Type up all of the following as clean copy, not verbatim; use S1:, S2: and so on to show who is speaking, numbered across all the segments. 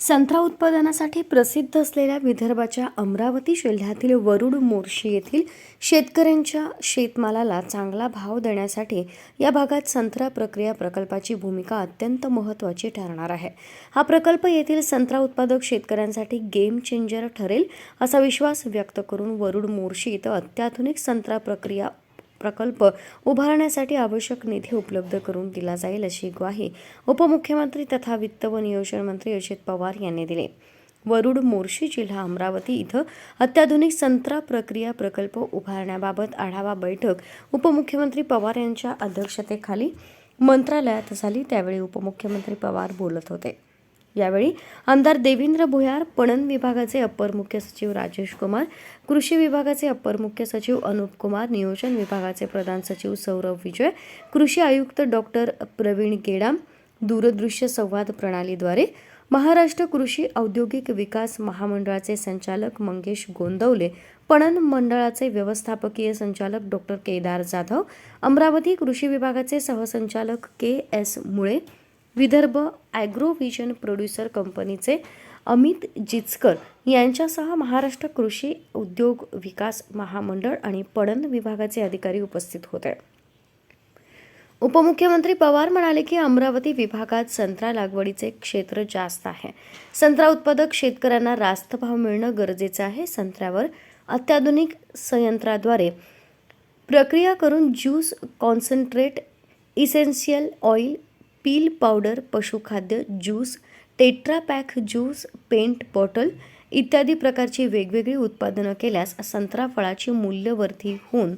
S1: संत्रा उत्पादनासाठी प्रसिद्ध असलेल्या विदर्भाच्या अमरावती जिल्ह्यातील वरुड मोर्शी येथील शेतकऱ्यांच्या शेतमालाला चांगला भाव देण्यासाठी या भागात संत्रा प्रक्रिया प्रकल्पाची भूमिका अत्यंत महत्त्वाची ठरणार आहे. हा प्रकल्प येथील संत्रा उत्पादक शेतकऱ्यांसाठी गेम चेंजर ठरेल असा विश्वास व्यक्त करून वरुड मोर्शी इथं अत्याधुनिक संत्रा प्रक्रिया प्रकल्प उभारण्यासाठी आवश्यक निधी उपलब्ध करून दिला जाईल अशी ग्वाही उपमुख्यमंत्री तथा वित्त व नियोजन मंत्री अजित पवार यांनी दिली. वरुड मोर्शी जिल्हा अमरावती इथं अत्याधुनिक संत्रा प्रक्रिया प्रकल्प उभारण्याबाबत आढावा बैठक उपमुख्यमंत्री पवार यांच्या अध्यक्षतेखाली मंत्रालयात झाली. त्यावेळी उपमुख्यमंत्री पवार बोलत होते. यावेळी आमदार देवेंद्र भोयार, पणन विभागाचे अप्पर मुख्य सचिव राजेश कुमार, कृषी विभागाचे अप्पर मुख्य सचिव अनुप कुमार, नियोजन विभागाचे प्रधान सचिव सौरभ विजय, कृषी आयुक्त डॉक्टर प्रवीण गेडाम, दूरदृश्य संवाद प्रणालीद्वारे महाराष्ट्र कृषी औद्योगिक विकास महामंडळाचे संचालक मंगेश गोंदवले, पणन मंडळाचे व्यवस्थापकीय संचालक डॉक्टर केदार जाधव, अमरावती कृषी विभागाचे सहसंचालक के.एस. मुळे, विदर्भ ॲग्रोव्हिजन प्रोड्युसर कंपनीचे अमित जिचकर यांच्यासह महाराष्ट्र कृषी उद्योग विकास महामंडळ आणि पणन विभागाचे अधिकारी उपस्थित होते. उपमुख्यमंत्री पवार म्हणाले की अमरावती विभागात संत्रा लागवडीचे क्षेत्र जास्त आहे. संत्रा उत्पादक शेतकऱ्यांना रास्त भाव मिळणं गरजेचं आहे. संत्र्यावर अत्याधुनिक संयंत्राद्वारे प्रक्रिया करून juice, concentrate, essential oil, peel powder, पशुखाद्य, juice, Tetra Pak juice, paint bottle इत्यादी प्रकारची वेगवेगळी उत्पादनं केल्यास संत्रा फळाची मूल्यवर्धी होऊन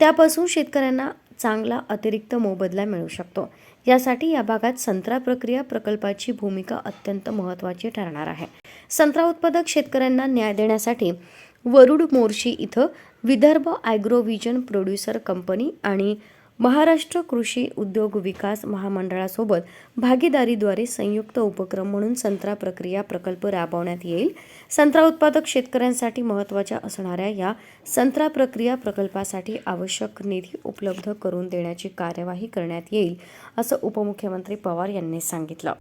S1: त्यापासून शेतकऱ्यांना चांगला अतिरिक्त मोबदला मिळू शकतो. यासाठी या भागात संत्रा प्रक्रिया प्रकल्पाची भूमिका अत्यंत महत्त्वाची ठरणार आहे. संत्रा उत्पादक शेतकऱ्यांना न्याय देण्यासाठी वरुड मोर्शी इथं विदर्भ ॲग्रोव्हिजन प्रोड्युसर कंपनी आणि महाराष्ट्र कृषी उद्योग विकास महामंडळासोबत भागीदारीद्वारे संयुक्त उपक्रम म्हणून संत्रा प्रक्रिया प्रकल्प राबवण्यात येईल. संत्रा उत्पादक शेतकऱ्यांसाठी महत्त्वाच्या असणाऱ्या या संत्रा प्रक्रिया प्रकल्पासाठी आवश्यक निधी उपलब्ध करून देण्याची कार्यवाही करण्यात येईल असं उपमुख्यमंत्री पवार यांनी सांगितलं.